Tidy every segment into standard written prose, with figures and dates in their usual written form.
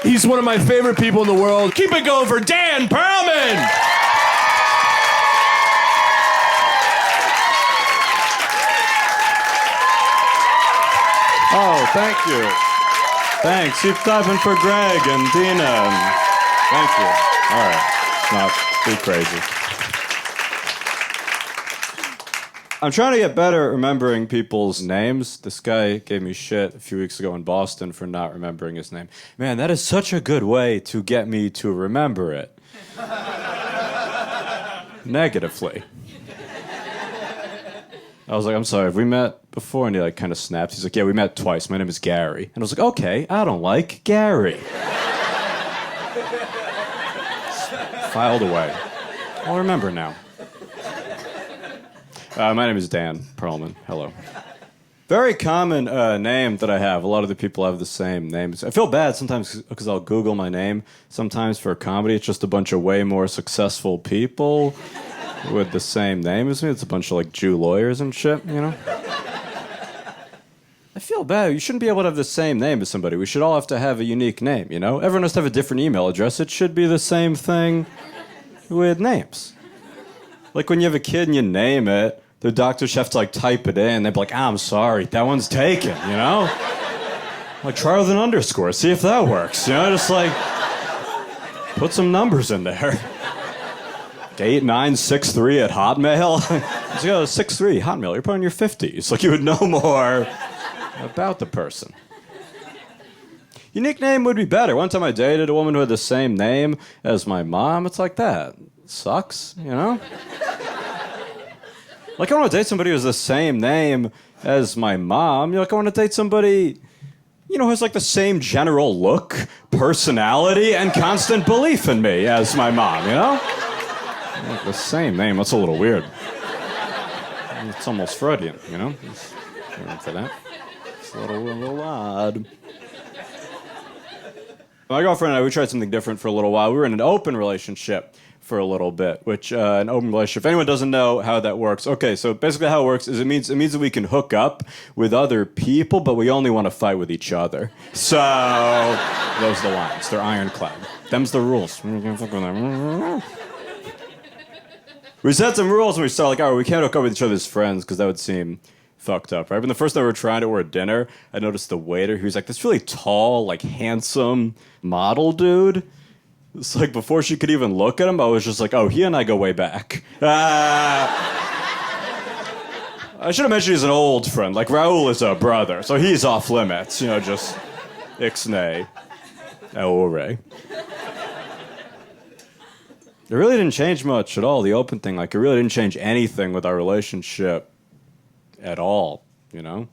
He's one of my favorite people in the world. Keep it going for Dan Perlman! Oh, thank you. Thanks. Keep clapping for Greg and Dina. Thank you. All right. Not too crazy. I'm trying to get better at remembering people's names. This guy gave me shit a few weeks ago in Boston for not remembering his name. Man, that is such a good way to get me to remember it. Negatively. I was like, I'm sorry, have we met before? And he like kind of snapped. He's like, yeah, we met twice. My name is Gary. And I was like, okay, I don't like Gary. Filed away. I'll remember now. My name is Dan Perlman. Hello. Very common name that I have. A lot of the people have the same names. I feel bad sometimes because I'll Google my name. Sometimes for comedy, it's just a bunch of way more successful people with the same name as me. It's a bunch of like Jew lawyers and shit, you know? I feel bad. You shouldn't be able to have the same name as somebody. We should all have to have a unique name, you know? Everyone has to have a different email address. It should be the same thing with names. Like when you have a kid and you name it, the doctors have to like type it in. They'd be like, I'm sorry, that one's taken, you know? Like try with an underscore, see if that works, you know? Just like put some numbers in there. 8963 at Hotmail. It's like, oh, 63 Hotmail. You're probably in your 50s. Like you would know more about the person. Unique name would be better. One time I dated a woman who had the same name as my mom. It's like that. It sucks, you know? Like I want to date somebody who has the same name as my mom. You're like, I want to date somebody, you know, who has like the same general look, personality, and constant belief in me as my mom, you know? Like the same name, that's a little weird. It's almost Freudian, you know? For that. It's a little odd. My girlfriend and I, we tried something different for a little while. We were in an open relationship for a little bit, which an open relationship, if anyone doesn't know how that works, okay, so basically how it works is it means that we can hook up with other people, but we only want to fight with each other. So, those are the lines. They're ironclad. Them's the rules. We set some rules and we started like, all right, we can't hook up with each other as friends because that would seem fucked up, right? But the first time we were trying to order dinner, I noticed the waiter, he was like this really tall, like handsome model dude. It's like before she could even look at him, I was just like, oh, he and I go way back. I should have mentioned he's an old friend. Like Raul is a brother, so he's off limits. You know, just ixnay. Aore. It really didn't change much at all, the open thing. Like, it really didn't change anything with our relationship at all, you know?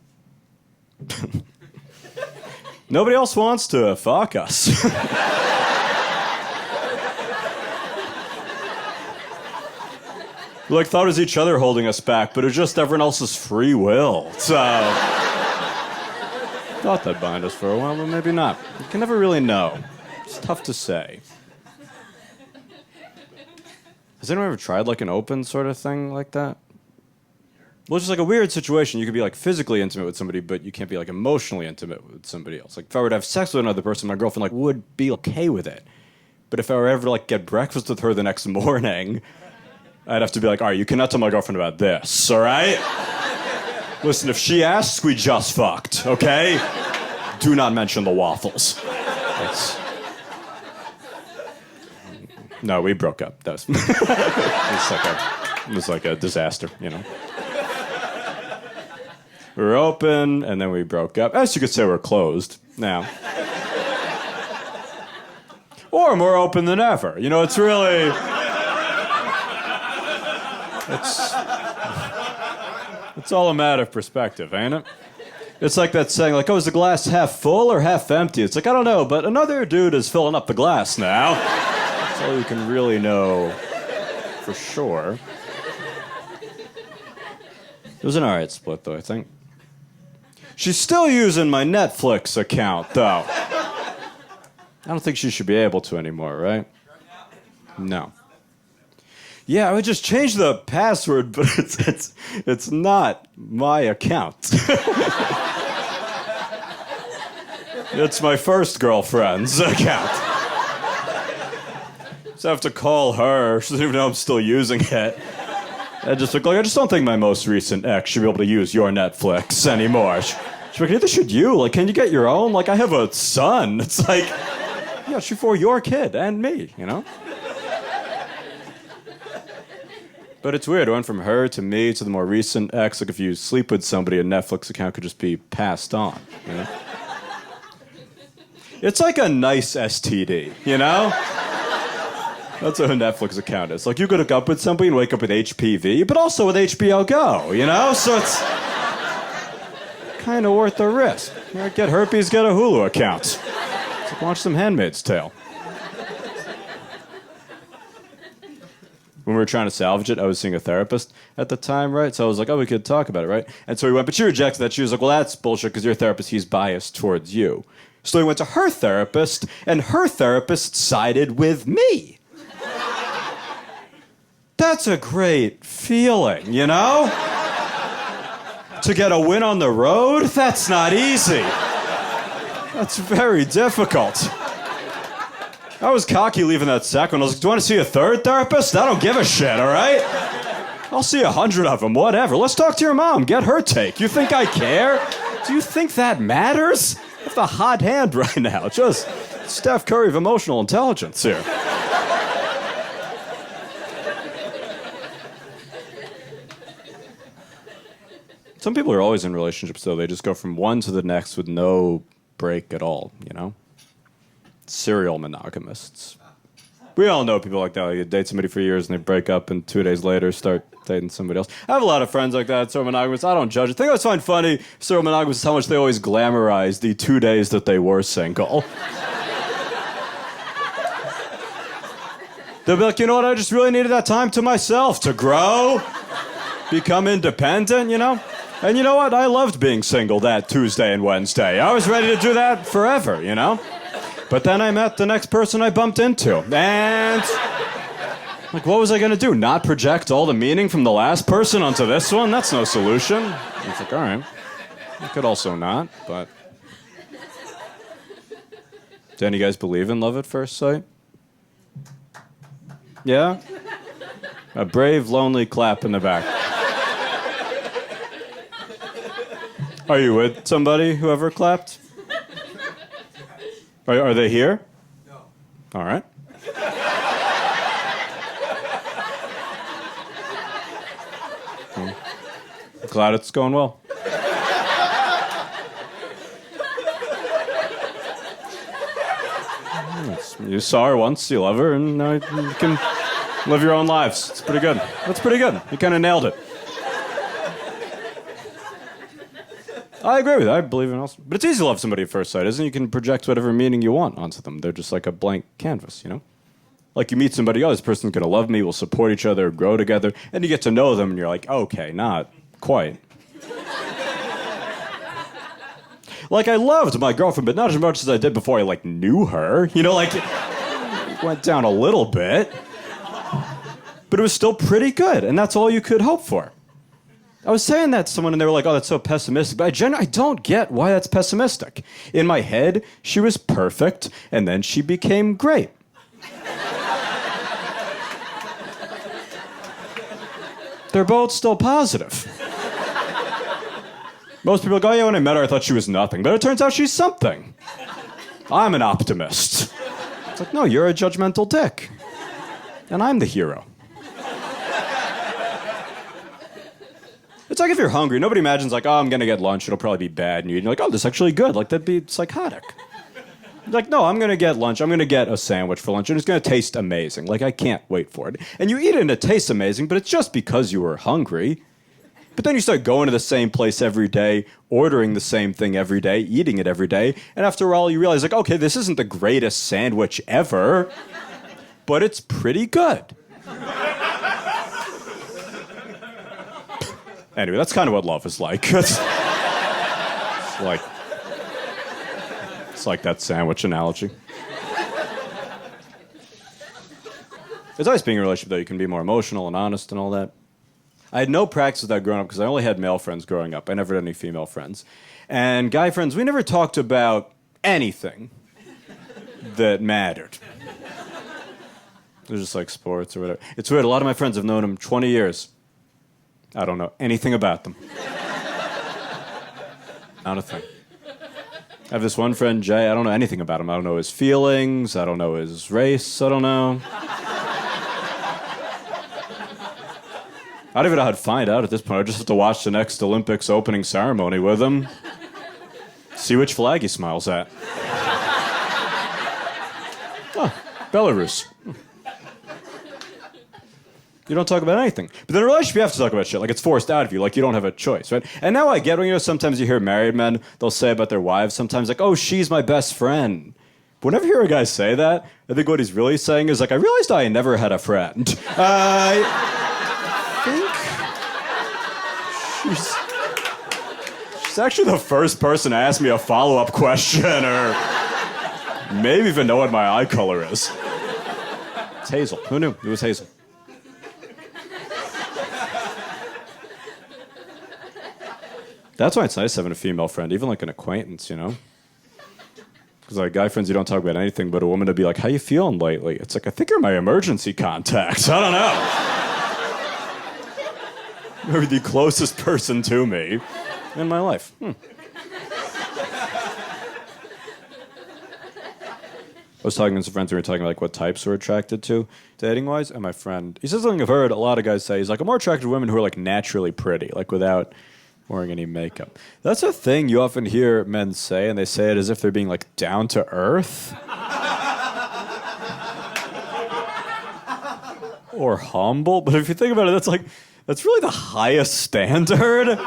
Nobody else wants to fuck us. We like thought it was each other holding us back, but it was just everyone else's free will. So thought that'd bind us for a while, but maybe not. You can never really know. It's tough to say. Has anyone ever tried like an open sort of thing like that? Well, it's just like a weird situation. You could be like physically intimate with somebody, but you can't be like emotionally intimate with somebody else. Like if I were to have sex with another person, my girlfriend like would be okay with it. But if I were ever to like get breakfast with her the next morning, I'd have to be like, all right, you cannot tell my girlfriend about this, all right? Listen, if she asks, we just fucked, okay? Do not mention the waffles. No, we broke up. That was it was like a disaster, you know? We were open, and then we broke up. As you could say, we're closed now. Or more open than ever. You know, it's really... It's all a matter of perspective, ain't it? It's like that saying, like, oh, is the glass half full or half empty? It's like, I don't know, but another dude is filling up the glass now. That's all you can really know for sure. It was an alright split, though, I think. She's still using my Netflix account, though. I don't think she should be able to anymore, right? No. Yeah, I would just change the password, but it's not my account. It's my first girlfriend's account. So I have to call her. She doesn't even know I'm still using it. I just don't think my most recent ex should be able to use your Netflix anymore. She's like, neither should you. Like, can you get your own? Like, I have a son. It's like, yeah, she's for your kid and me, you know? But it's weird. It went from her to me to the more recent ex. Like, if you sleep with somebody, a Netflix account could just be passed on, you know? It's like a nice STD, you know? That's what a Netflix account is. Like, you could hook up with somebody and wake up with HPV, but also with HBO Go, you know? So it's kind of worth the risk. You know, get herpes, get a Hulu account. It's like, watch some Handmaid's Tale. When we were trying to salvage it, I was seeing a therapist at the time, right? So I was like, oh, we could talk about it, right? And so we went, but she rejected that. She was like, well, that's bullshit because your therapist, he's biased towards you. So we went to her therapist, and her therapist sided with me. That's a great feeling, you know? To get a win on the road, that's not easy. That's very difficult. I was cocky leaving that second. I was like, do you want to see a third therapist? I don't give a shit, all right? I'll see 100 of them, whatever. Let's talk to your mom, get her take. You think I care? Do you think that matters? I have the hot hand right now. Just Steph Curry of emotional intelligence here. Some people are always in relationships, though. They just go from one to the next with no break at all, you know? Serial monogamists. We all know people like that. Like, you date somebody for years and they break up and 2 days later start dating somebody else. I have a lot of friends like that, serial monogamists. I don't judge it. The thing I always find funny, serial monogamists, is how much they always glamorize the 2 days that they were single. They'll be like, you know what, I just really needed that time to myself to grow, become independent, you know? And you know what? I loved being single that Tuesday and Wednesday. I was ready to do that forever, you know? But then I met the next person I bumped into. And, like, what was I going to do? Not project all the meaning from the last person onto this one? That's no solution. It's like, all right. I could also not, but... Do any of you guys believe in love at first sight? Yeah? A brave, lonely clap in the back. Are you with somebody who ever clapped? Are they here? No. All right. Glad it's going well. You saw her once, you love her, and now you can live your own lives. It's pretty good. That's pretty good. You kind of nailed it. I agree with that. I believe in also. But it's easy to love somebody at first sight, isn't it? You can project whatever meaning you want onto them. They're just like a blank canvas, you know? Like you meet somebody, oh, this person's going to love me, we'll support each other, grow together, and you get to know them, and you're like, okay, not quite. Like, I loved my girlfriend, but not as much as I did before I, like, knew her. You know, like, it went down a little bit. But it was still pretty good, and that's all you could hope for. I was saying that to someone, and they were like, oh, that's so pessimistic. But I don't get why that's pessimistic. In my head, she was perfect, and then she became great. They're both still positive. Most people go, oh, yeah, when I met her, I thought she was nothing. But it turns out she's something. I'm an optimist. It's like, no, you're a judgmental dick. And I'm the hero. It's like if you're hungry, nobody imagines like, oh, I'm going to get lunch, it'll probably be bad. And you're like, oh, this is actually good. Like, that'd be psychotic. Like, no, I'm going to get lunch. I'm going to get a sandwich for lunch, and it's going to taste amazing. Like, I can't wait for it. And you eat it, and it tastes amazing, but it's just because you were hungry. But then you start going to the same place every day, ordering the same thing every day, eating it every day, and after all, you realize, like, okay, this isn't the greatest sandwich ever, but it's pretty good. Anyway, that's kind of what love is like. It's like that sandwich analogy. It's nice being in a relationship, though. You can be more emotional and honest and all that. I had no practice with that growing up because I only had male friends growing up. I never had any female friends. And guy friends, we never talked about anything that mattered. It was just like sports or whatever. It's weird. A lot of my friends have known him 20 years. I don't know anything about them. Not a thing. I have this one friend, Jay. I don't know anything about him. I don't know his feelings. I don't know his race. I don't know. I don't even know how to find out at this point. I just have to watch the next Olympics opening ceremony with him. See which flag he smiles at. Oh, Belarus. You don't talk about anything. But in a relationship, you have to talk about shit. Like, it's forced out of you. Like, you don't have a choice, right? And now I get when, sometimes you hear married men, they'll say about their wives sometimes, like, oh, she's my best friend. But whenever you hear a guy say that, I think what he's really saying is, like, I realized I never had a friend. I think she's actually the first person to ask me a follow-up question or maybe even know what my eye color is. It's Hazel. Who knew? It was Hazel. That's why it's nice having a female friend, even like an acquaintance, Because like guy friends, you don't talk about anything, but a woman to be like, how you feeling lately? It's like, I think you're my emergency contact. I don't know. You're the closest person to me in my life. I was talking to some friends, we were talking about like what types we're attracted to, dating-wise, and my friend, he says something I've heard a lot of guys say. He's like, I'm more attracted to women who are like naturally pretty, like without wearing any makeup. That's a thing you often hear men say, and they say it as if they're being like down to earth. Or humble. But if you think about it, that's really the highest standard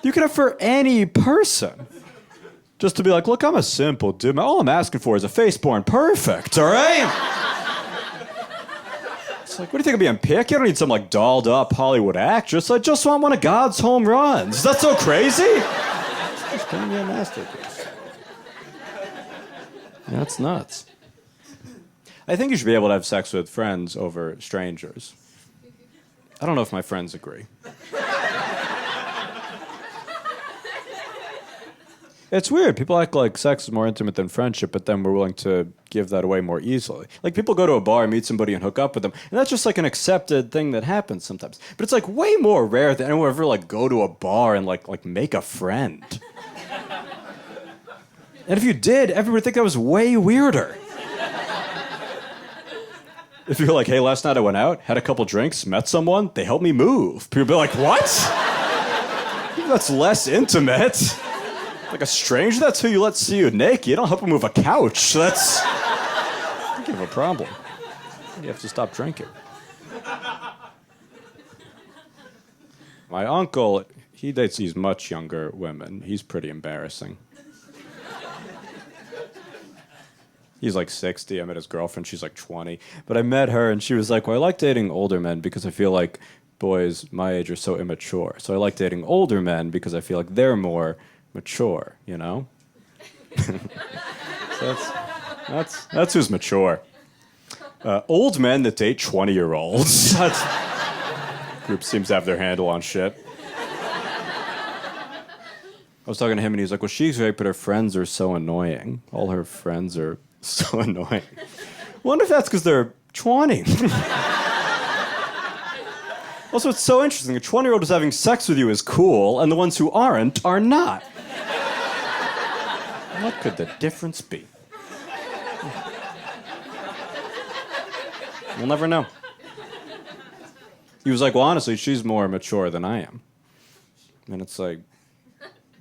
you can have for any person. Just to be like, look, I'm a simple dude. All I'm asking for is a face-born perfect, all right? It's like, what do you think of being picky? I don't need some like dolled up Hollywood actress. I just want one of God's home runs. Is that so crazy? It's gonna be a masterpiece. That's nuts. I think you should be able to have sex with friends over strangers. I don't know if my friends agree. It's weird. People act like sex is more intimate than friendship, but then we're willing to give that away more easily. Like, people go to a bar, meet somebody, and hook up with them, and that's just like an accepted thing that happens sometimes. But it's like way more rare than anyone ever like go to a bar and like make a friend. And if you did, everyone would think that was way weirder. If you're like, hey, last night I went out, had a couple drinks, met someone, they helped me move. People be like, what? That's less intimate. Like a stranger, that's who you let see you naked. You don't help them move a couch. That's... I think you have a problem. You have to stop drinking. My uncle, he dates these much younger women. He's pretty embarrassing. He's like 60. I met his girlfriend. She's like 20. But I met her, and she was like, well, I like dating older men because I feel like boys my age are so immature. So I like dating older men because I feel like they're more mature, So that's who's mature. Old men that date 20-year-olds. Group seems to have their handle on shit. I was talking to him, and he was like, well, she's great, but her friends are so annoying. All her friends are so annoying. Wonder if that's because they're 20. Also, it's so interesting. A 20-year-old who's having sex with you is cool, and the ones who aren't are not. What could the difference be? We'll never know. He was like, well, honestly, she's more mature than I am. And it's like,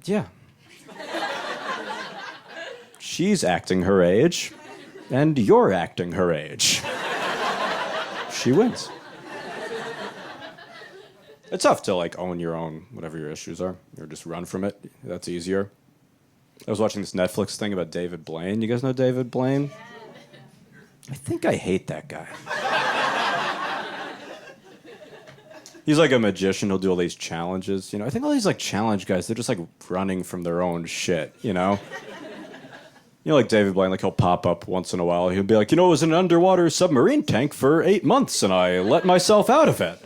yeah. She's acting her age, and you're acting her age. She wins. It's tough to, like, own your own, whatever your issues are, or just run from it. That's easier. I was watching this Netflix thing about David Blaine. You guys know David Blaine? I think I hate that guy. He's like a magician. He'll do all these challenges. I think all these like challenge guys, they're just like running from their own shit, like David Blaine, like he'll pop up once in a while. He'll be like, it was in an underwater submarine tank for 8 months and I let myself out of it.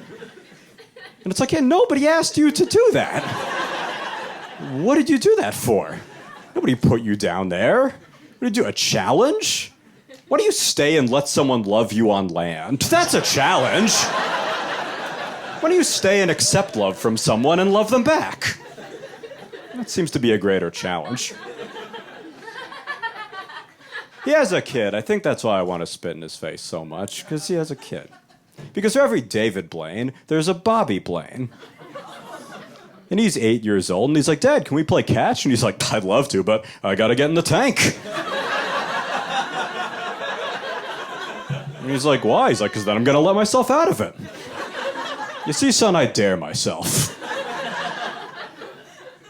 And it's like, yeah, nobody asked you to do that. What did you do that for? Nobody put you down there. What do you do, a challenge? Why don't you stay and let someone love you on land? That's a challenge. Why don't you stay and accept love from someone and love them back? That seems to be a greater challenge. He has a kid. I think that's why I want to spit in his face so much, because he has a kid. Because for every David Blaine, there's a Bobby Blaine. And he's 8 years old, and he's like, Dad, can we play catch? And he's like, I'd love to, but I gotta get in the tank. And he's like, why? He's like, because then I'm gonna let myself out of it. You see, son, I dare myself.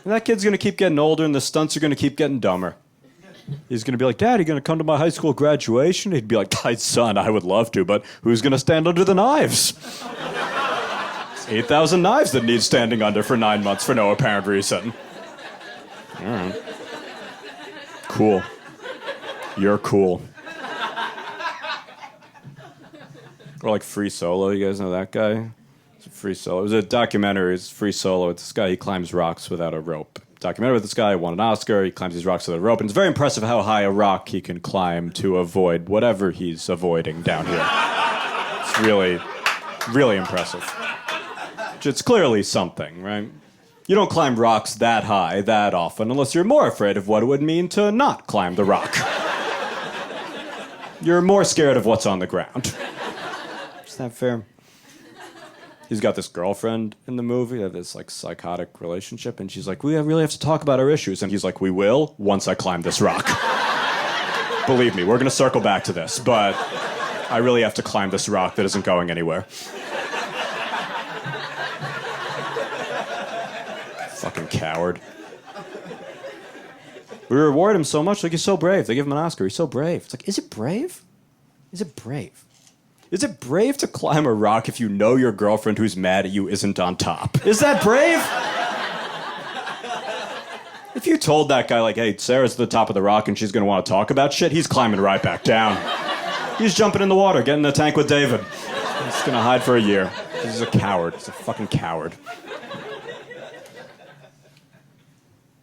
And that kid's gonna keep getting older, and the stunts are gonna keep getting dumber. He's gonna be like, Dad, are you gonna come to my high school graduation? He'd be like, son, I would love to, but who's gonna stand under the knives? 8,000 knives that need standing under for 9 months for no apparent reason. All right. Cool. You're cool. Or like Free Solo, you guys know that guy? It's a Free Solo. It was a documentary, it's Free Solo. It's this guy, he climbs rocks without a rope. Documentary with this guy, won an Oscar, he climbs these rocks without a rope, and it's very impressive how high a rock he can climb to avoid whatever he's avoiding down here. It's really, really impressive. It's clearly something, right? You don't climb rocks that high that often unless you're more afraid of what it would mean to not climb the rock. You're more scared of what's on the ground. Is that fair? He's got this girlfriend in the movie. They have this like psychotic relationship, and she's like, we really have to talk about our issues. And he's like, we will once I climb this rock. Believe me, we're gonna circle back to this, but I really have to climb this rock that isn't going anywhere. Fucking coward. We reward him so much, like he's so brave. They give him an Oscar, he's so brave. It's like, is it brave? Is it brave? Is it brave to climb a rock if you know your girlfriend who's mad at you isn't on top? Is that brave? If you told that guy, like, hey, Sarah's at the top of the rock and she's gonna want to talk about shit, he's climbing right back down. He's jumping in the water, getting in the tank with David. He's gonna hide for a year. He's a coward. He's a fucking coward.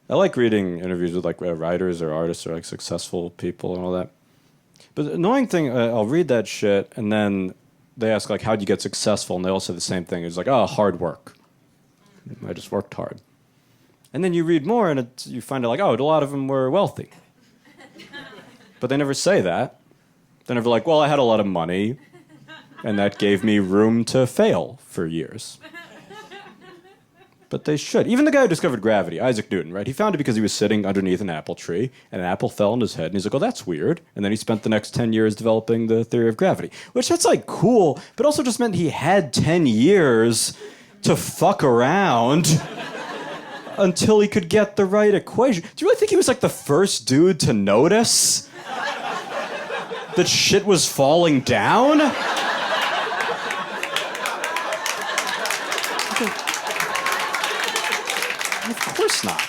I like reading interviews with like writers or artists or like successful people and all that. But the annoying thing, I'll read that shit and then they ask like, how'd you get successful? And they all say the same thing. It's like, oh, hard work. I just worked hard. And then you read more and you find out like, oh, a lot of them were wealthy. But they never say that. They're never like, well, I had a lot of money and that gave me room to fail for years. But they should. Even the guy who discovered gravity, Isaac Newton, right? He found it because he was sitting underneath an apple tree, and an apple fell on his head, and he's like, oh, that's weird. And then he spent the next 10 years developing the theory of gravity. Which, that's, like, cool, but also just meant he had 10 years to fuck around until he could get the right equation. Do you really think he was, like, the first dude to notice that shit was falling down? Of course not.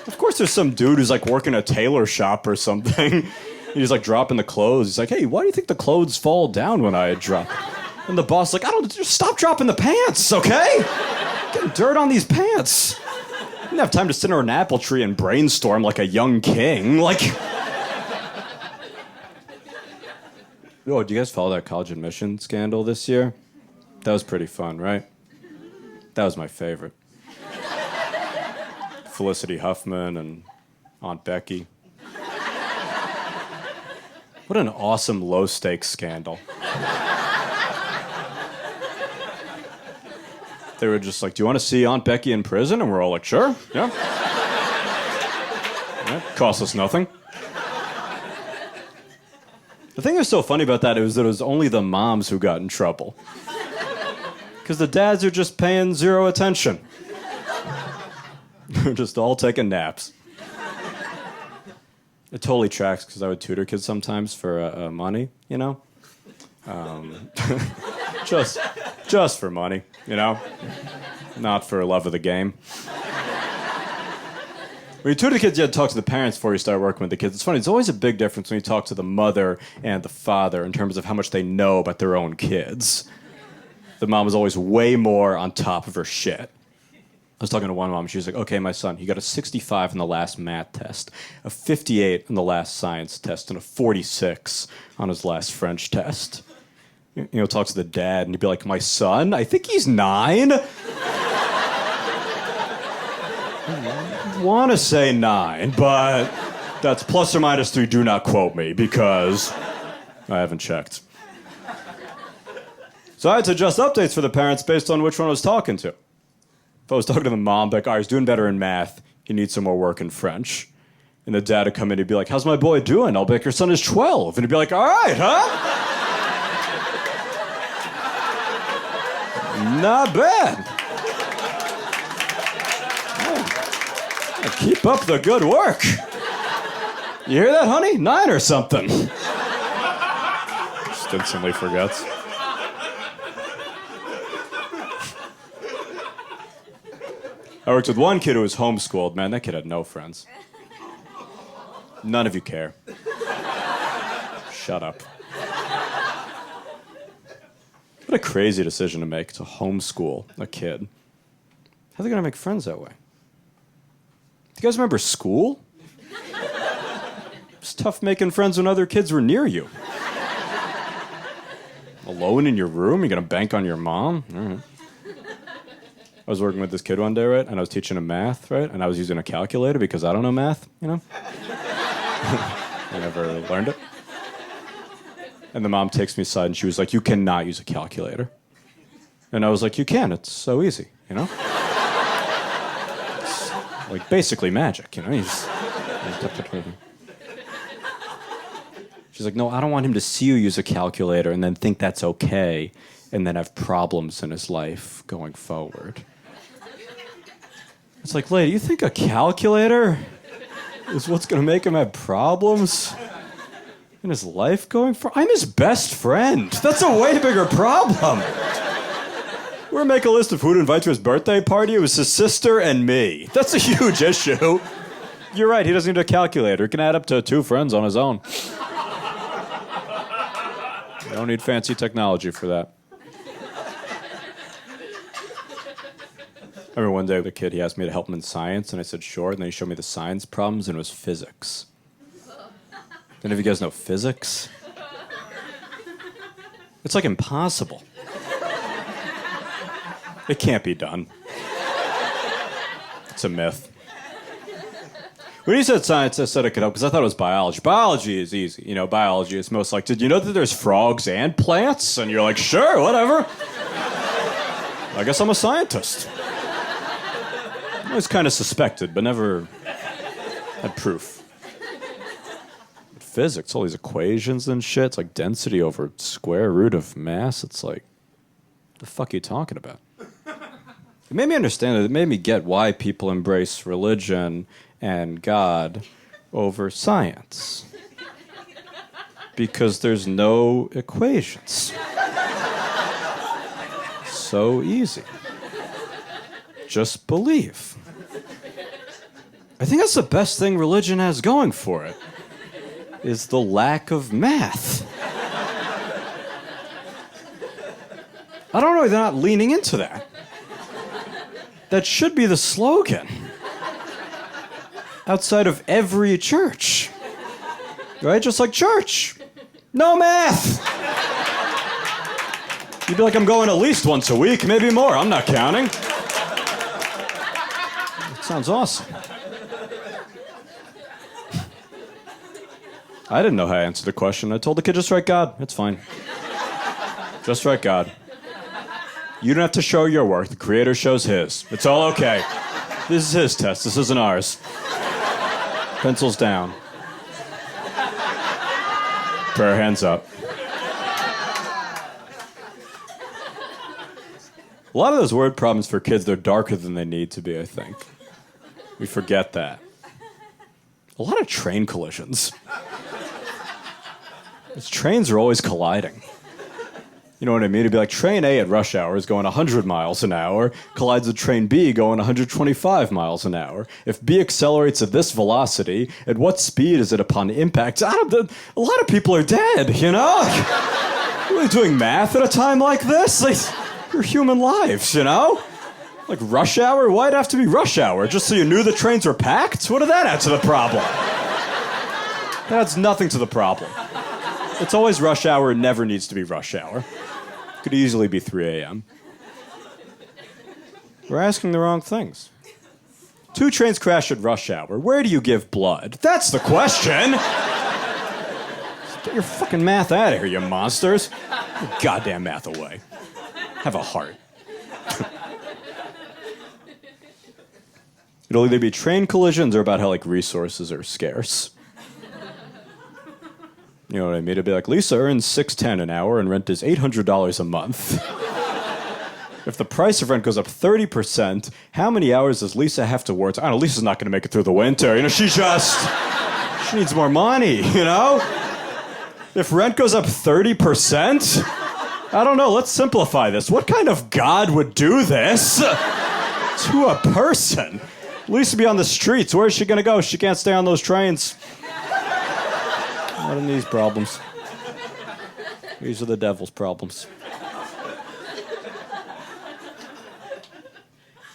Of course there's some dude who's like working a tailor shop or something. He's like dropping the clothes. He's like, hey, why do you think the clothes fall down when I drop? And the boss is like, I don't, just stop dropping the pants, okay? Getting dirt on these pants. You didn't have time to sit under an apple tree and brainstorm like a young king. Like, oh, do you guys follow that college admission scandal this year? That was pretty fun, right? That was my favorite. Felicity Huffman and Aunt Becky. What an awesome low-stakes scandal. They were just like, do you want to see Aunt Becky in prison? And we're all like, sure, yeah. Yeah, cost us nothing. The thing that's so funny about that is that it was only the moms who got in trouble. Because the dads are just paying zero attention. They're just all taking naps. It totally tracks because I would tutor kids sometimes for money, you know? Just for money, you know? Not for love of the game. When you tutor kids, you had to talk to the parents before you start working with the kids. It's funny, there's always a big difference when you talk to the mother and the father in terms of how much they know about their own kids. The mom is always way more on top of her shit. I was talking to one mom. She was like, okay, my son, he got a 65 in the last math test, a 58 in the last science test, and a 46 on his last French test. Talks to the dad, and he'd be like, my son? I think he's 9. I want to say 9, but that's plus or minus 3. Do not quote me, because I haven't checked. So I had to adjust updates for the parents based on which one I was talking to. If I was talking to the mom, like, all right, he's doing better in math. He needs some more work in French. And the dad would come in, he'd be like, how's my boy doing? I'll be like, your son is 12. And he'd be like, all right, huh? Not bad. Yeah. Keep up the good work. You hear that, honey? 9 or something. Just instantly forgets. I worked with one kid who was homeschooled. Man, that kid had no friends. None of you care. Shut up. What a crazy decision to make, to homeschool a kid. How are they going to make friends that way? Do you guys remember school? It's tough making friends when other kids were near you. Alone in your room? You're going to bank on your mom? All right. I was working with this kid one day, right? And I was teaching him math, right? And I was using a calculator because I don't know math, I never learned it. And the mom takes me aside and she was like, you cannot use a calculator. And I was like, you can. It's so easy, It's like basically magic, You just She's like, no, I don't want him to see you use a calculator and then think that's okay and then have problems in his life going forward. It's like, lady, you think a calculator is what's going to make him have problems in his life going forward? I'm his best friend. That's a way bigger problem. We're going to make a list of who to invite to his birthday party. It was his sister and me. That's a huge issue. You're right, he doesn't need a calculator. He can add up to 2 friends on his own. You don't need fancy technology for that. I remember one day the kid, he asked me to help him in science, and I said, sure. And then he showed me the science problems, and it was physics. Any of you guys know physics? It's like impossible. It can't be done. It's a myth. When he said science, I said it could help, because I thought it was biology. Biology is easy. Biology is most like, did you know that there's frogs and plants? And you're like, sure, whatever. I guess I'm a scientist. I was kind of suspected, but never had proof. But physics, all these equations and shit, it's like density over square root of mass. It's like, the fuck are you talking about? It made me understand it. It made me get why people embrace religion and God over science. Because there's no equations. So easy. Just believe. I think that's the best thing religion has going for it, is the lack of math. I don't know why they're not leaning into that. That should be the slogan. Outside of every church. Right? Just like church. No math! You'd be like, I'm going at least once a week, maybe more. I'm not counting. That sounds awesome. I didn't know how to answer the question. I told the kid, just write God. It's fine. Just write God. You don't have to show your work. The creator shows his. It's all okay. This is his test. This isn't ours. Pencils down. Prayer hands up. A lot of those word problems for kids, they're darker than they need to be, I think. We forget that. A lot of train collisions. Those trains are always colliding. You know what I mean? It'd be like train A at rush hour is going 100 miles an hour, collides with train B going 125 miles an hour. If B accelerates at this velocity, at what speed is it upon impact? A lot of people are dead, Really doing math at a time like this? Your human lives, Like rush hour? Why'd it have to be rush hour? Just so you knew the trains were packed? What did that add to the problem? That adds nothing to the problem. It's always rush hour. It never needs to be rush hour. It could easily be 3 a.m. We're asking the wrong things. 2 trains crash at rush hour. Where do you give blood? That's the question. Get your fucking math out of here, you monsters. Get your goddamn math away. Have a heart. It'll either be train collisions or about how, like, resources are scarce. You know what I mean? It'd be like, Lisa earns $6.10 an hour and rent is $800 a month. If the price of rent goes up 30%, how many hours does Lisa have to work? I don't know, Lisa's not going to make it through the winter. You know, she needs more money, you know? If rent goes up 30%, I don't know, let's simplify this. What kind of God would do this to a person? Lisa be on the streets. Where is she going to go? She can't stay on those trains. Not in these problems. These are the devil's problems.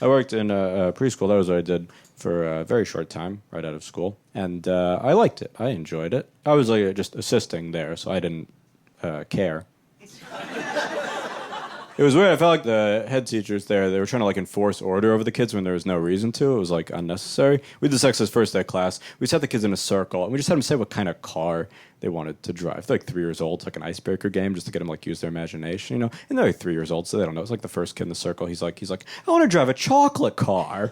I worked in a preschool. That was what I did for a very short time, right out of school. And I liked it. I enjoyed it. I was like just assisting there, so I didn't care. It was weird. I felt like the head teachers there, they were trying to like enforce order over the kids when there was no reason to. It was like unnecessary. We did this exercise first day class. We set the kids in a circle, and we just had them say what kind of car they wanted to drive. They're like 3 years old. It's like an icebreaker game just to get them like use their imagination, you know. And they're like 3 years old, so they don't know. It's like the first kid in the circle. He's like, I want to drive a chocolate car.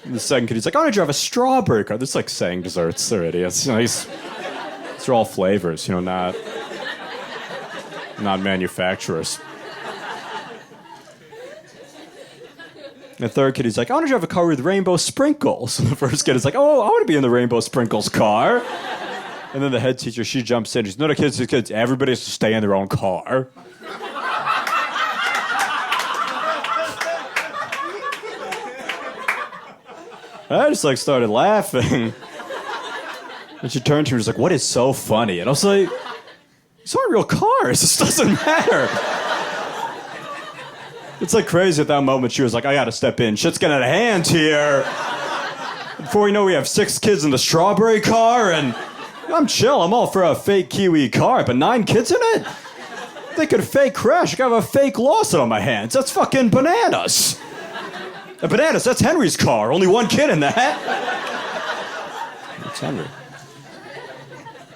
And the second kid, he's like, I want to drive a strawberry car. This is like saying desserts. They're idiots. You know, these are all flavors, you know, not manufacturers. And the third kid, he's like, I want to drive a car with rainbow sprinkles. And the first kid is like, oh, I want to be in the rainbow sprinkles car. And then the head teacher, she jumps in. She's, no, kids, everybody has to stay in their own car. I just like started laughing. And she turned to me and was like, what is so funny? And I was like, these aren't real cars. This doesn't matter. It's like crazy at that moment. She was like, I gotta step in. Shit's getting out of hand here. Before we know, we have 6 kids in the strawberry car, and I'm chill. I'm all for a fake Kiwi car, but 9 kids in it? They could fake crash. I could have a fake lawsuit on my hands. That's fucking bananas. Bananas, that's Henry's car. Only 1 kid in that. It's Henry.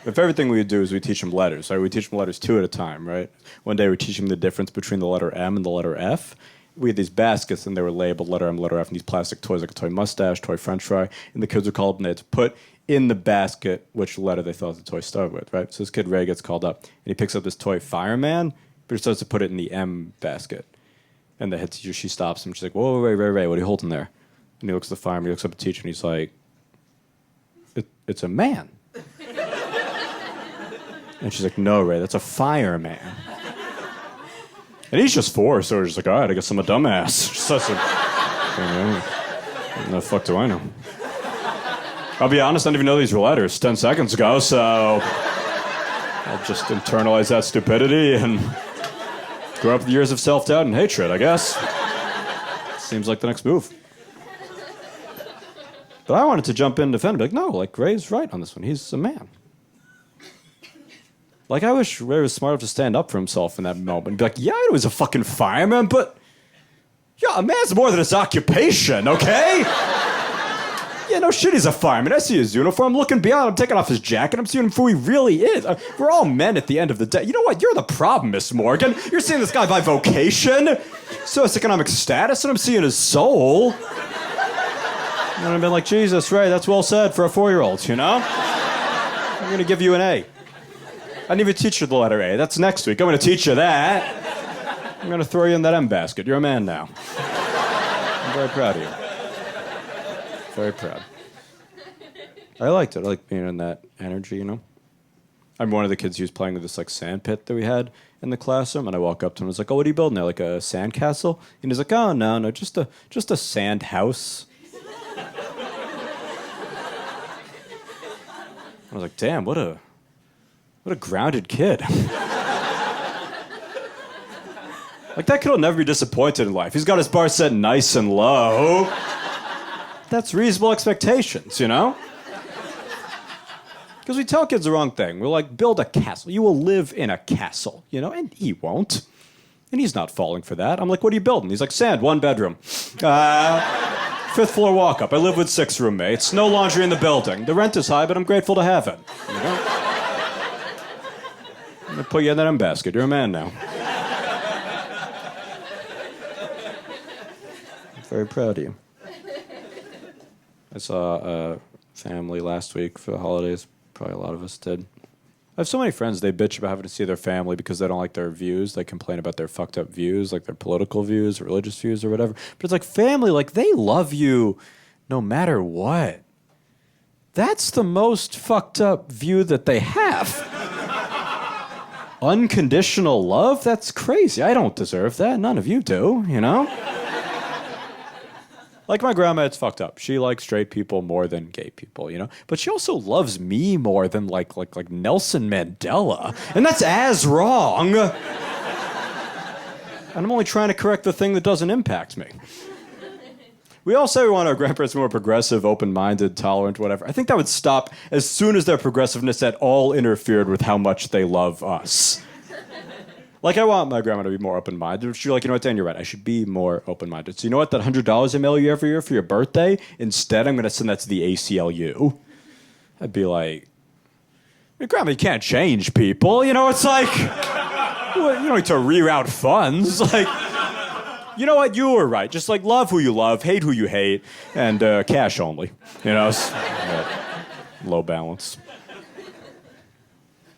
If everything we do is we teach them letters, right? We teach them letters 2 at a time, right? One day we teach them the difference between the letter M and the letter F. We had these baskets, and they were labeled letter M, letter F, and these plastic toys, like a toy mustache, toy french fry, and the kids were called up, and they had to put in the basket which letter they thought the toy started with, right? So this kid, Ray, gets called up, and he picks up this toy fireman, but he starts to put it in the M basket. And the head teacher, she stops him. She's like, whoa, Ray, what are you holding there? And he looks at the fireman, he looks up at the teacher, and he's like, it's a man. And she's like, no, Ray, that's a fireman. And he's just 4, so we're just like, all right, I guess I'm a dumbass. Just what the fuck do I know? I'll be honest, I didn't even know these were letters 10 seconds ago, so I'll just internalize that stupidity and grow up with years of self-doubt and hatred, I guess. Seems like the next move. But I wanted to jump in and defend, be like, no, like, Ray's right on this one. He's a man. Like, I wish Ray was smart enough to stand up for himself in that moment and be like, yeah, he was a fucking fireman, but yeah, a man's more than his occupation, okay? Yeah, no shit, he's a fireman. I see his uniform. I'm looking beyond. I'm taking off his jacket. I'm seeing him for who he really is. We're all men at the end of the day. You know what? You're the problem, Miss Morgan. You're seeing this guy by vocation, socioeconomic status, and I'm seeing his soul. And I've been like, Jesus, Ray, that's well said for a 4-year-old, you know? I'm going to give you an A. I didn't even teach you the letter A. That's next week. I'm going to teach you that. I'm going to throw you in that M basket. You're a man now. I'm very proud of you. Very proud. I liked it. I liked being in that energy, you know? I'm one of the kids who was playing with this like sand pit that we had in the classroom, and I walk up to him and I was like, oh, what are you building there? Like a sand castle? And he's like, oh, no, just a sand house. I was like, damn, what a grounded kid. Like, that kid will never be disappointed in life. He's got his bar set nice and low. That's reasonable expectations, you know? Because we tell kids the wrong thing. We're like, build a castle. You will live in a castle, you know? And he won't. And he's not falling for that. I'm like, what are you building? He's like, sand, 1 bedroom. 5th floor walk-up. I live with 6 roommates. No laundry in the building. The rent is high, but I'm grateful to have it. You know? I'm going to put you in that M basket. You're a man now. I'm very proud of you. I saw a family last week for the holidays. Probably a lot of us did. I have so many friends, they bitch about having to see their family because they don't like their views. They complain about their fucked up views, like their political views, or religious views, or whatever. But it's like family, like they love you no matter what. That's the most fucked up view that they have. Unconditional love? That's crazy. I don't deserve that. None of you do, you know? Like my grandma, it's fucked up. She likes straight people more than gay people, you know? But she also loves me more than like Nelson Mandela. And that's as wrong. And I'm only trying to correct the thing that doesn't impact me. We all say we want our grandparents more progressive, open-minded, tolerant, whatever. I think that would stop as soon as their progressiveness at all interfered with how much they love us. Like, I want my grandma to be more open-minded. She's like, you know what, Dan, you're right. I should be more open-minded. So you know what, that $100 I mail you every year for your birthday? Instead, I'm going to send that to the ACLU. I'd be like, Grandma, you can't change people. You know, it's like, well, you don't need to reroute funds. Like, you know what, you were right. Just, like, love who you love, hate who you hate, and cash only. You know, low balance.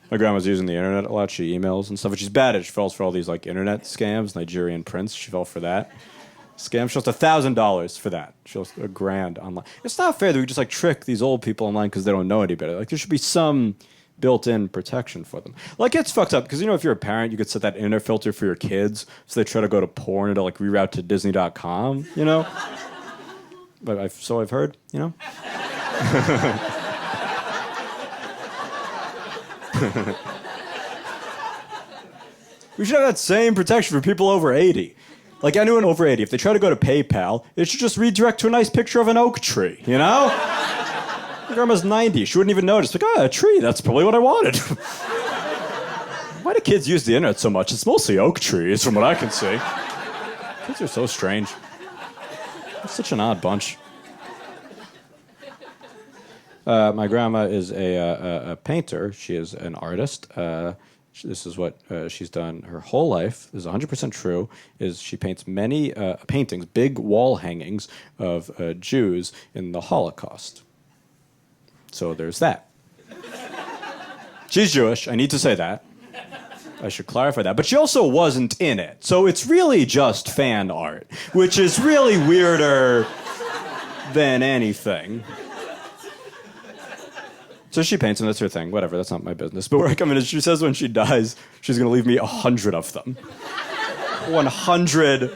My grandma's using the internet a lot. She emails and stuff, but she's bad at it. She falls for all these like internet scams, Nigerian prince. She fell for that scam. She lost $1,000 for that. She lost $1,000 online. It's not fair that we just like trick these old people online because they don't know any better. Like there should be some built-in protection for them. Like it's fucked up because you know if you're a parent, you could set that inner filter for your kids so they try to go to porn and like reroute to Disney.com. You know, but I've heard. You know. We should have that same protection for people over 80. Like anyone over 80, if they try to go to PayPal, it should just redirect to a nice picture of an oak tree, you know? My grandma's 90. She wouldn't even notice. Like, oh, a tree, that's probably what I wanted. Why do kids use the internet so much? It's mostly oak trees, from what I can see. Kids are so strange. It's such an odd bunch. My grandma is a painter. She is an artist. This is what she's done her whole life. This is 100% true. Is she paints many paintings, big wall hangings of Jews in the Holocaust. So there's that. She's Jewish. I need to say that. I should clarify that. But she also wasn't in it. So it's really just fan art, which is really weirder than anything. So she paints them, that's her thing. Whatever, that's not my business. But where I come in is she says when she dies, she's going to leave me 100 of them. 100,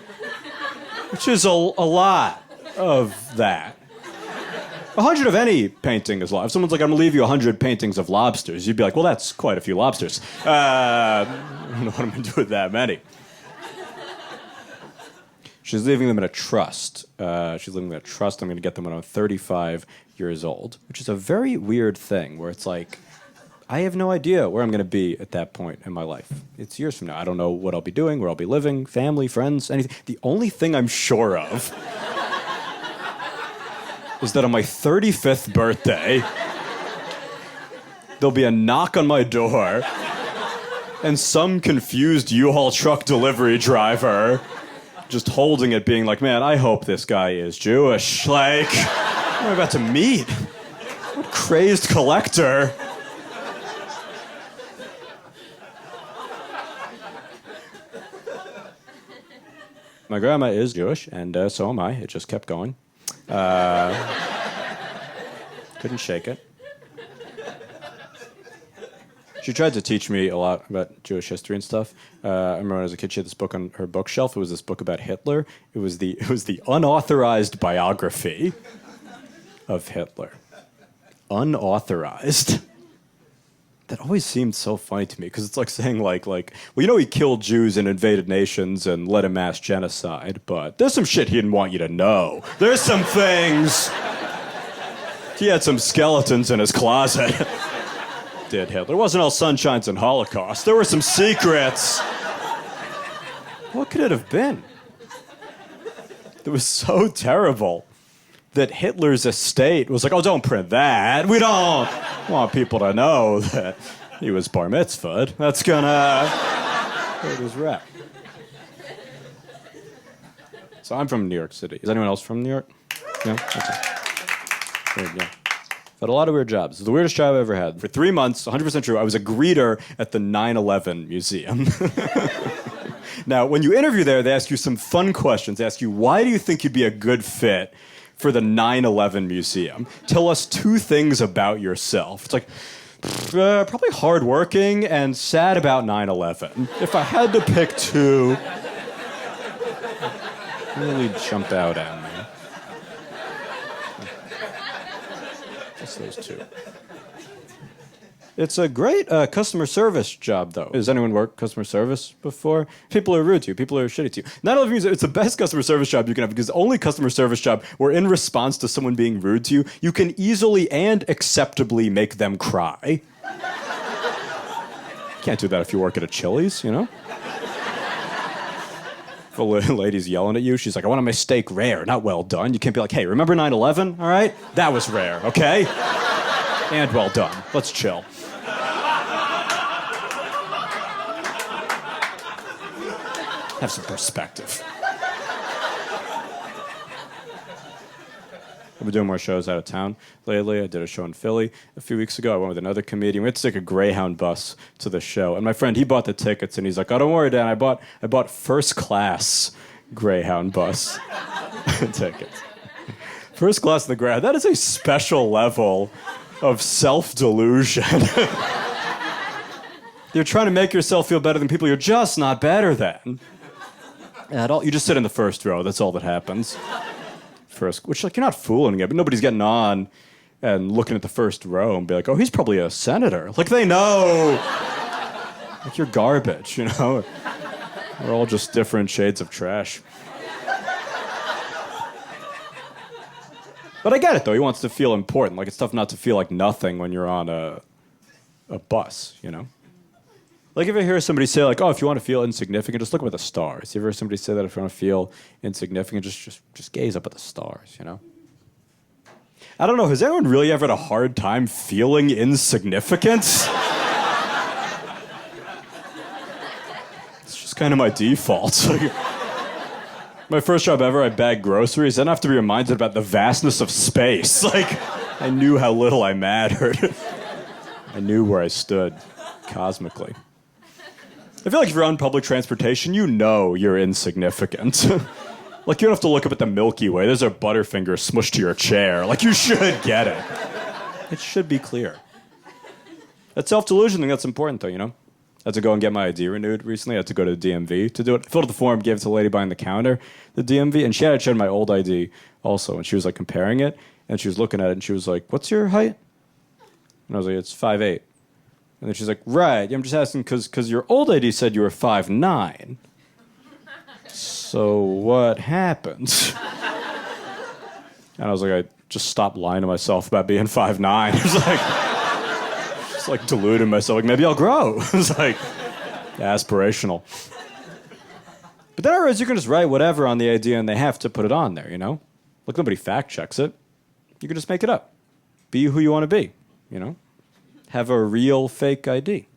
which is a lot of that. 100 of any painting is a lot. If someone's like, I'm going to leave you 100 paintings of lobsters, you'd be like, well, that's quite a few lobsters. I don't know what I'm going to do with that many. She's leaving them in a trust. I'm going to get them when I'm 35 years old, which is a very weird thing where it's like, I have no idea where I'm going to be at that point in my life. It's years from now. I don't know what I'll be doing, where I'll be living, family, friends, anything. The only thing I'm sure of is that on my 35th birthday, there'll be a knock on my door and some confused U-Haul truck delivery driver just holding it being like, man, I hope this guy is Jewish. Like, what am I about to meet? What crazed collector? My grandma is Jewish, and so am I. It just kept going. Couldn't shake it. She tried to teach me a lot about Jewish history and stuff. I remember when I was a kid, she had this book on her bookshelf. It was this book about Hitler. It was the unauthorized biography of Hitler. Unauthorized. that always seemed so funny to me because it's like saying well, you know, he killed Jews and invaded nations and led a mass genocide, but there's some shit he didn't want you to know. There's some things. He had some skeletons in his closet. Did Hitler? It wasn't all sunshines and Holocaust. There were some secrets. What could it have been? It was so terrible that Hitler's estate was like, oh, don't print that. We don't want people to know that he was bar mitzvahed. That's gonna hurt his rep. So I'm from New York City. Is anyone else from New York? No? Okay. Weird, yeah. I've had a lot of weird jobs. It's the weirdest job I ever had. For 3 months, 100% true, I was a greeter at the 9/11 Museum. Now, when you interview there, they ask you some fun questions. They ask you, why do you think you'd be a good fit for the 9/11 Museum? Tell us 2 things about yourself. It's like, probably hardworking and sad about 9/11. If I had to pick 2, really jump out at me. Just those 2. It's a great customer service job, though. Has anyone worked customer service before? People are rude to you. People are shitty to you. 9/11 Museum, it's the best customer service job you can have because the only customer service job where in response to someone being rude to you, you can easily and acceptably make them cry. Can't do that if you work at a Chili's, you know? If a lady's yelling at you, she's like, I want my steak rare, not well done. You can't be like, hey, remember 9/11, all right? That was rare, okay? And well done. Let's chill. Have some perspective. I've been doing more shows out of town lately. I did a show in Philly a few weeks ago. I went with another comedian. We had to take a Greyhound bus to the show. And my friend, he bought the tickets, and he's like, oh, don't worry, Dan. I bought first class Greyhound bus tickets. First class of the Greyhound. That is a special level of self-delusion. You're trying to make yourself feel better than people you're just not better than. At all. You just sit in the first row. That's all that happens. First, which, like, you're not fooling it, but nobody's getting on and looking at the first row and be like, oh, he's probably a senator. Like, they know. Like, you're garbage, you know? We're all just different shades of trash. But I get it, though. He wants to feel important. Like, it's tough not to feel like nothing when you're on a bus, you know? Like, if I hear somebody say, like, oh, if you want to feel insignificant, just look up at the stars. You ever hear somebody say that if you want to feel insignificant, just gaze up at the stars, you know? I don't know, has anyone really ever had a hard time feeling insignificant? It's just kind of my default. Like, my first job ever, I bagged groceries. I didn't have to be reminded about the vastness of space. Like, I knew how little I mattered. I knew where I stood cosmically. I feel like if you're on public transportation, you know you're insignificant. Like, you don't have to look up at the Milky Way. There's a Butterfinger smushed to your chair. Like, you should get it. It should be clear. That self-delusion thing, that's important, though, you know? I had to go and get my ID renewed recently. I had to go to the DMV to do it. I filled out the form, gave it to the lady behind the counter, the DMV, and she had shown my old ID also, and she was, like, comparing it, and she was looking at it, and she was like, what's your height? And I was like, it's 5'8". And then she's like, right, I'm just asking because your old ID said you were 5'9". So what happened? And I was like, I just stopped lying to myself about being 5'9". It was like, just like deluding myself, like maybe I'll grow. It was like aspirational. But then I realized you can just write whatever on the ID and they have to put it on there, you know? Like, nobody fact checks it. You can just make it up. Be who you want to be, you know? Have a real fake ID.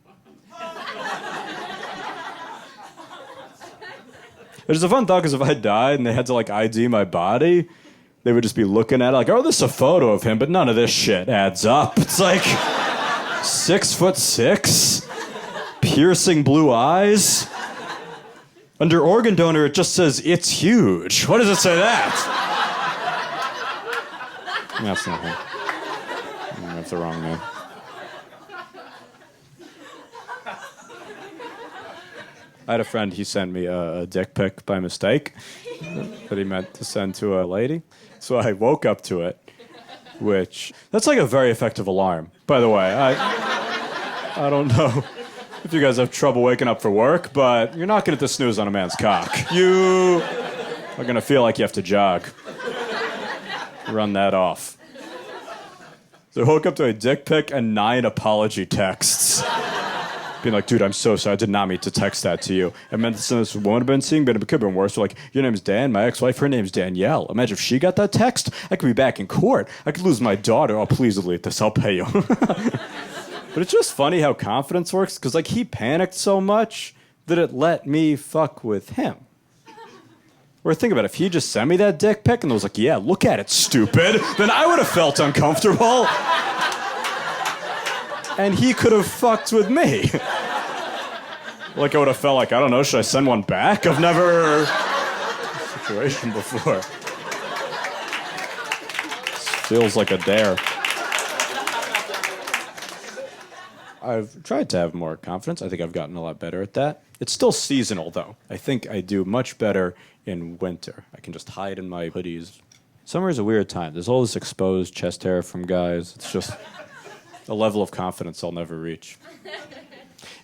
There's a fun thought because if I died and they had to, like, ID my body, they would just be looking at it like, oh, this is a photo of him, but none of this shit adds up. It's like 6'6", piercing blue eyes. Under organ donor, it just says, it's huge. What does it say that? That's not him. That's the wrong name. I had a friend, he sent me a dick pic by mistake that he meant to send to a lady. So I woke up to it, which, that's like a very effective alarm, by the way. I don't know if you guys have trouble waking up for work, but you're not gonna get the snooze on a man's cock. You are gonna feel like you have to jog. Run that off. So I woke up to a dick pic and 9 apology texts. Being like, dude, I'm so sorry. I did not mean to text that to you. I meant this woman I've been seeing, but it could have been worse. So like, your name's Dan, my ex-wife, her name's Danielle. Imagine if she got that text. I could be back in court. I could lose my daughter. Oh, please delete this. I'll pay you. But it's just funny how confidence works, because like he panicked so much that it let me fuck with him. Or think about it, if he just sent me that dick pic and was like, yeah, look at it, stupid, then I would have felt uncomfortable. And he could have fucked with me. Like I would have felt like, I don't know, should I send one back? I've never situation before. This feels like a dare. I've tried to have more confidence. I think I've gotten a lot better at that. It's still seasonal, though. I think I do much better in winter. I can just hide in my hoodies. Summer is a weird time. There's all this exposed chest hair from guys. It's just a level of confidence I'll never reach.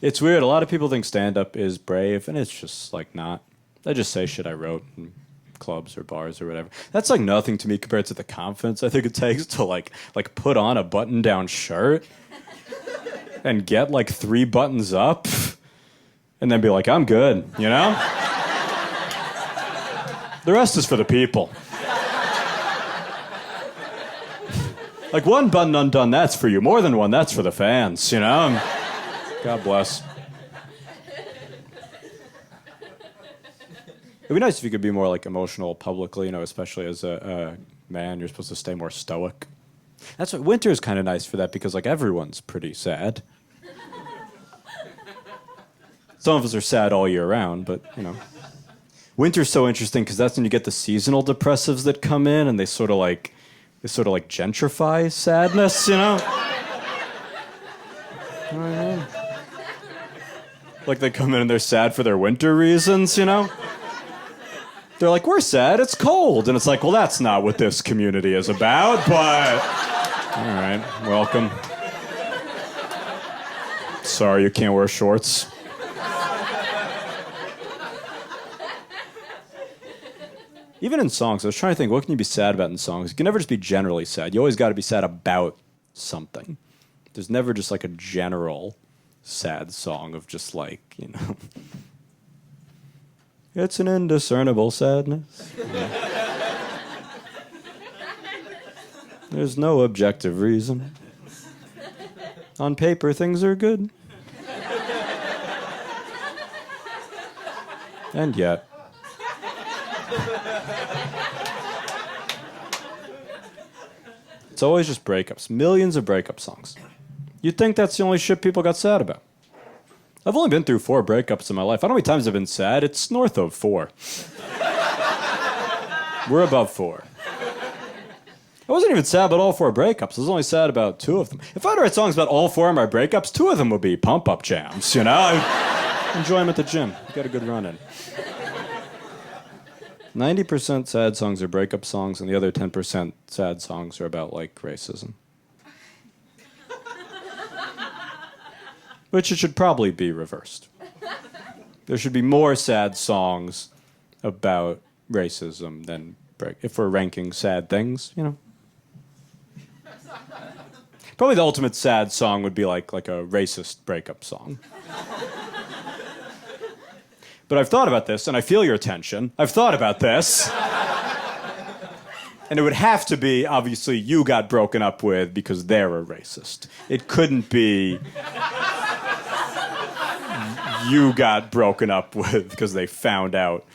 It's weird. A lot of people think stand-up is brave, and it's just, like, not. I just say shit I wrote in clubs or bars or whatever. That's, like, nothing to me compared to the confidence I think it takes to, like put on a button-down shirt and get, like, 3 buttons up and then be like, I'm good, you know? The rest is for the people. Like, 1 button undone, that's for you. More than 1, that's for the fans, you know? God bless. It'd be nice if you could be more, like, emotional publicly, you know, especially as a man. You're supposed to stay more stoic. That's what winter is kind of nice for that, because, like, everyone's pretty sad. Some of us are sad all year round, but, you know. Winter's so interesting because that's when you get the seasonal depressives that come in, and they sort of like gentrify sadness, you know? Like they come in and they're sad for their winter reasons, you know? They're like, we're sad, it's cold. And it's like, well, that's not what this community is about, but... All right, welcome. Sorry you can't wear shorts. Even in songs, I was trying to think, what can you be sad about in songs? You can never just be generally sad. You always got to be sad about something. There's never just like a general sad song of just like, you know, it's an indiscernible sadness. Yeah. There's no objective reason. On paper, things are good. And yet... It's always just breakups. Millions of breakup songs. You'd think that's the only shit people got sad about. I've only been through 4 breakups in my life. I don't know how many times I've been sad. It's north of 4. We're above 4. I wasn't even sad about all 4 breakups. I was only sad about 2 of them. If I had to write songs about all 4 of my breakups, 2 of them would be pump-up jams, you know? I enjoy them at the gym. Got a good run in. 90% sad songs are breakup songs, and the other 10% sad songs are about, like, racism. Which it should probably be reversed. There should be more sad songs about racism than if we're ranking sad things, you know. Probably the ultimate sad song would be like a racist breakup song. But I've thought about this, and I feel your tension. I've thought about this. And it would have to be, obviously, you got broken up with because they're a racist. It couldn't be you got broken up with because they found out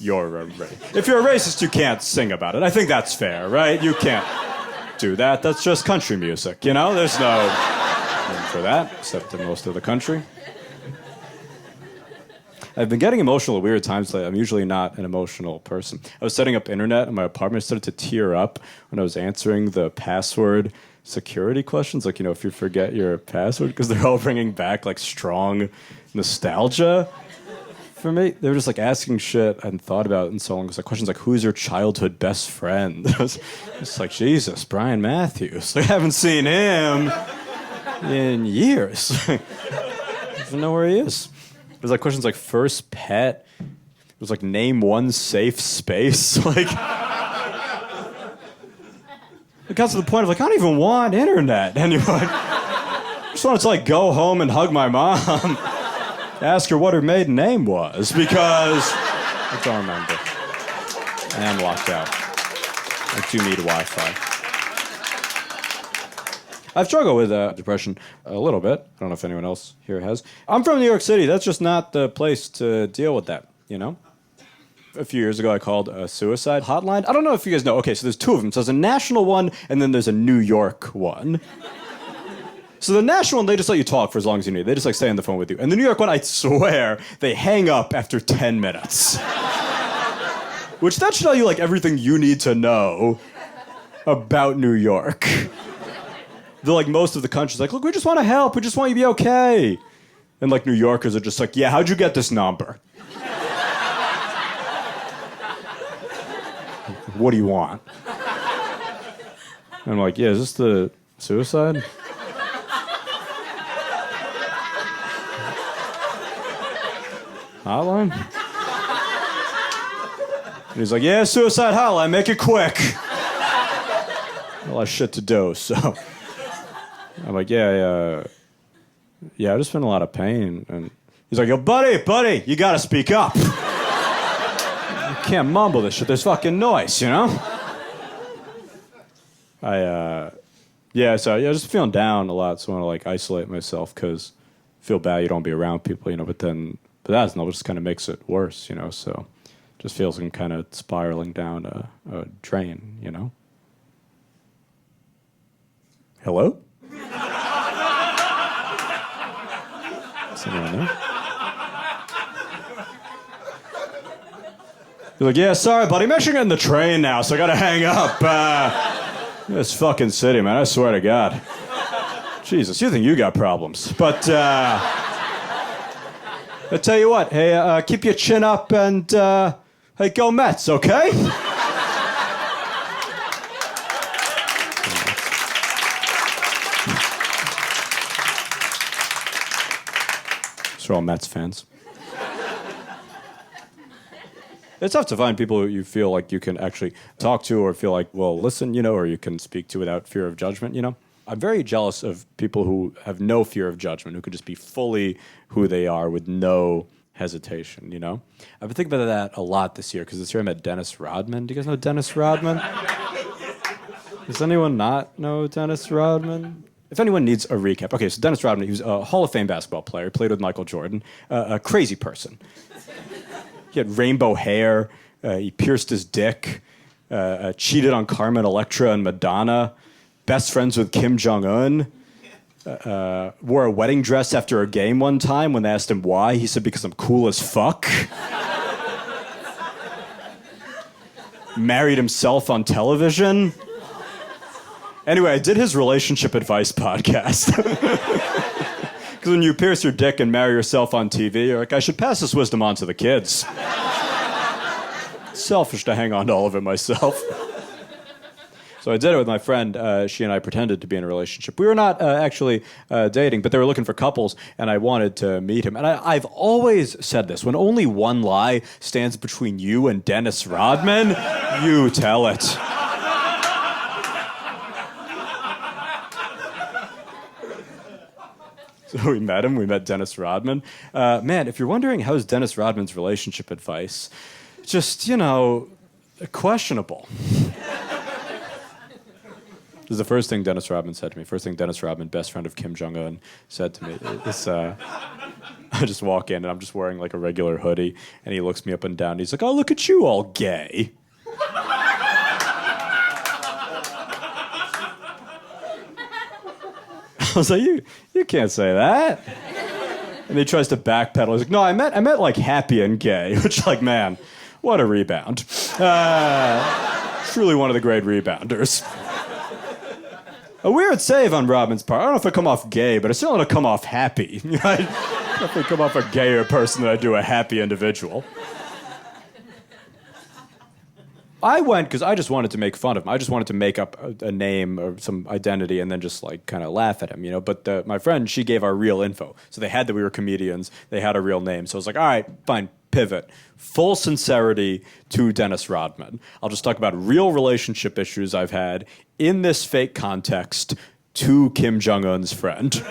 you're a racist. If you're a racist, you can't sing about it. I think that's fair, right? You can't do that. That's just country music, you know? There's no room for that, except in most of the country. I've been getting emotional at weird times lately. I'm usually not an emotional person. I was setting up internet in my apartment. I started to tear up when I was answering the password security questions. Like, you know, if you forget your password, because they're all bringing back, like, strong nostalgia for me. They were just, like, asking shit I hadn't thought about in so long. It was, like, questions like, who's your childhood best friend? I was just like, Jesus, Brian Matthews. I haven't seen him in years. I don't even know where he is. There's like questions like first pet. It was like name one safe space. Like, it got to the point of like, I don't even want internet anymore. I just wanted to like go home and hug my mom, ask her what her maiden name was, because I don't remember. I am locked out. I do need Wi-Fi. I've struggled with depression a little bit. I don't know if anyone else here has. I'm from New York City. That's just not the place to deal with that, you know? A few years ago, I called a suicide hotline. I don't know if you guys know. Okay, so there's two of them. So there's a national one, and then there's a New York one. So the national one, they just let you talk for as long as you need. They just like stay on the phone with you. And the New York one, I swear, they hang up after 10 minutes. Which that should tell you like everything you need to know about New York. They're like most of the country's like, look, we just want to help. We just want you to be okay. And like New Yorkers are just like, yeah, how'd you get this number? What do you want? And I'm like, yeah, is this the suicide? Hotline? And he's like, yeah, suicide hotline, make it quick. A lot of shit to do, so. I'm like, yeah, I just been in a lot of pain. And he's like, yo, buddy, you gotta speak up. You can't mumble this shit. There's fucking noise, you know? I just feeling down a lot, so I want to like isolate myself because I feel bad you don't be around people, you know, but that just kind of makes it worse, you know, so just feels like I'm kind of spiraling down a drain, you know? Hello? Is anyone there? You're like, yeah, sorry, buddy. I'm actually getting the train now, so I gotta hang up. This fucking city, man. I swear to God. Jesus, you think you got problems. But, I tell you what. Hey, keep your chin up and, hey, go Mets, okay? They're all Mets fans. It's tough to find people who you feel like you can actually talk to or feel like, well, listen, you know, or you can speak to without fear of judgment, you know? I'm very jealous of people who have no fear of judgment, who could just be fully who they are with no hesitation, you know? I've been thinking about that a lot this year, because this year I met Dennis Rodman. Do you guys know Dennis Rodman? Does anyone not know Dennis Rodman? If anyone needs a recap. Okay, so Dennis Rodman, he was a Hall of Fame basketball player, played with Michael Jordan, a crazy person. He had rainbow hair, he pierced his dick, cheated on Carmen Electra and Madonna, best friends with Kim Jong-un, wore a wedding dress after a game one time. When they asked him why, he said, because I'm cool as fuck. Married himself on television. Anyway, I did his relationship advice podcast. Because when you pierce your dick and marry yourself on TV, you're like, I should pass this wisdom on to the kids. Selfish to hang on to all of it myself. So I did it with my friend. She and I pretended to be in a relationship. We were not actually dating, but they were looking for couples, and I wanted to meet him. And I've always said this. When only one lie stands between you and Dennis Rodman, you tell it. So we met him. We met Dennis Rodman. Man, if you're wondering how's Dennis Rodman's relationship advice, just, you know, questionable. This is the first thing Dennis Rodman said to me. First thing Dennis Rodman, best friend of Kim Jong-un, said to me. I just walk in and I'm just wearing like a regular hoodie, and he looks me up and down. And he's like, "Oh, look at you, all gay." I was like, you can't say that. And he tries to backpedal. He's like, no, I meant like happy and gay. Which, like, man, what a rebound. Truly one of the great rebounders. A weird save on Rodman's part. I don't know if I come off gay, but I still want to come off happy. I definitely come off a gayer person than I do a happy individual. I went because I just wanted to make fun of him. I just wanted to make up a name or some identity and then just like kind of laugh at him, you know. But my friend, she gave our real info. So they had that we were comedians. They had our real name. So I was like, all right, fine, pivot. Full sincerity to Dennis Rodman. I'll just talk about real relationship issues I've had in this fake context to Kim Jong-un's friend.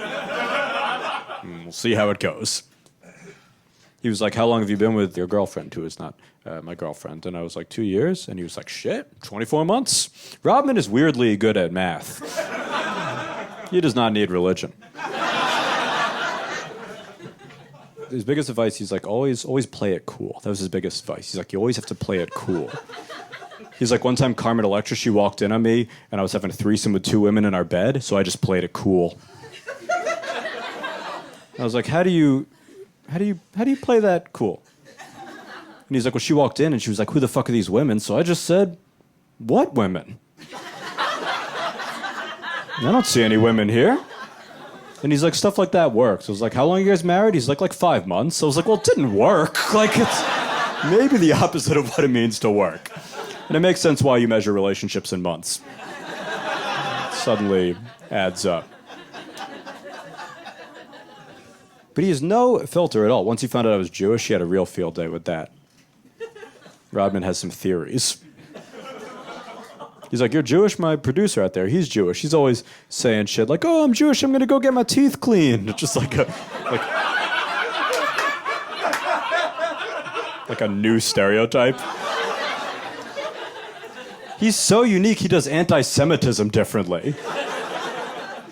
We'll see how it goes. He was like, how long have you been with your girlfriend, who is not my girlfriend? And I was like, 2 years. And he was like, shit, 24 months. Rodman is weirdly good at math. He does not need religion. His biggest advice, he's like, always play it cool. That was his biggest advice. He's like, you always have to play it cool. He's like, one time Carmen Electra, she walked in on me, and I was having a threesome with 2 women in our bed, so I just played it cool. I was like, how do you play that cool? And he's like, well, she walked in and she was like, who the fuck are these women? So I just said, what women? I don't see any women here. And he's like, stuff like that works. I was like, how long are you guys married? He's like 5 months. So I was like, well, it didn't work. Like, it's maybe the opposite of what it means to work. And it makes sense why you measure relationships in months. It suddenly adds up. But he has no filter at all. Once he found out I was Jewish, he had a real field day with that. Rodman has some theories. He's like, you're Jewish? My producer out there, he's Jewish. He's always saying shit like, oh, I'm Jewish, I'm gonna go get my teeth cleaned. It's just like a new stereotype. He's so unique, he does anti-Semitism differently.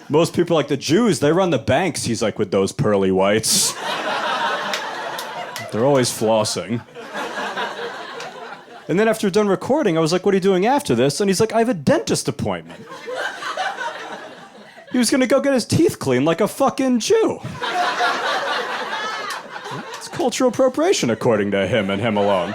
Most people, like the Jews, they run the banks, he's like, with those pearly whites. They're always flossing. And then after done recording, I was like, what are you doing after this? And he's like, I have a dentist appointment. He was gonna go get his teeth cleaned like a fucking Jew. It's cultural appropriation, according to him and him alone.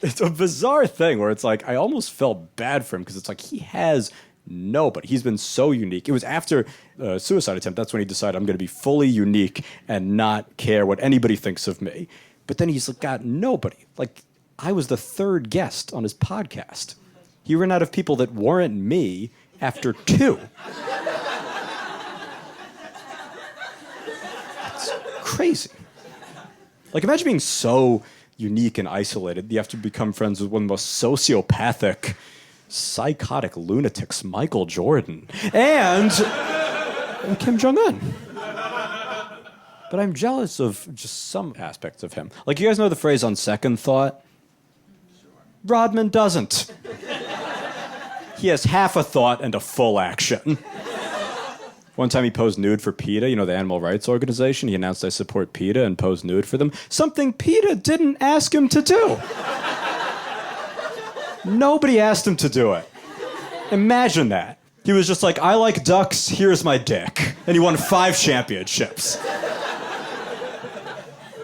It's a bizarre thing where it's like, I almost felt bad for him because it's like, he has nobody. He's been so unique. It was after a suicide attempt, that's when he decided I'm going to be fully unique and not care what anybody thinks of me. But then he's got nobody. Like, I was the 3rd guest on his podcast. He ran out of people that weren't me after 2. It's crazy. Like, imagine being so unique and isolated. You have to become friends with one of the most sociopathic, psychotic lunatics, Michael Jordan, and Kim Jong-un. But I'm jealous of just some aspects of him. Like, you guys know the phrase on second thought? Sure. Rodman doesn't. He has half a thought and a full action. One time he posed nude for PETA, you know, the animal rights organization. He announced, I support PETA, and posed nude for them. Something PETA didn't ask him to do. Nobody asked him to do it. Imagine that. He was just like, I like ducks, here's my dick. And he won 5 championships.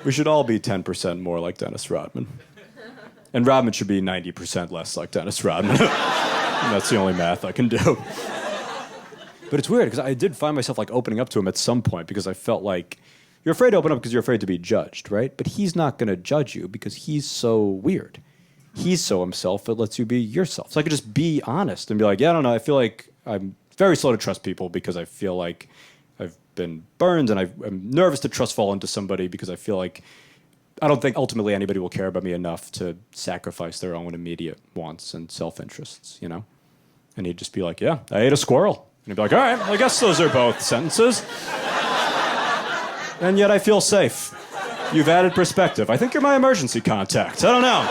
We should all be 10% more like Dennis Rodman. And Rodman should be 90% less like Dennis Rodman. And that's the only math I can do. But it's weird, because I did find myself like opening up to him at some point, because I felt like, you're afraid to open up because you're afraid to be judged, right? But he's not going to judge you because he's so weird. He's so himself, it lets you be yourself. So I could just be honest and be like, yeah, I don't know, I feel like I'm very slow to trust people because I feel like I've been burned, and I'm nervous to trust fall into somebody because I feel like I don't think ultimately anybody will care about me enough to sacrifice their own immediate wants and self-interests, you know? And he'd just be like, yeah, I ate a squirrel. And he'd be like, all right, well, I guess those are both sentences. And yet I feel safe. You've added perspective. I think you're my emergency contact. I don't know.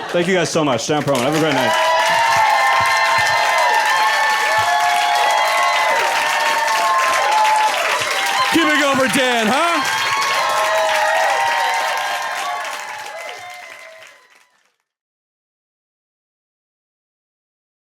Thank you guys so much. Dan Perlman, have a great night. Keep it going for Dan, huh?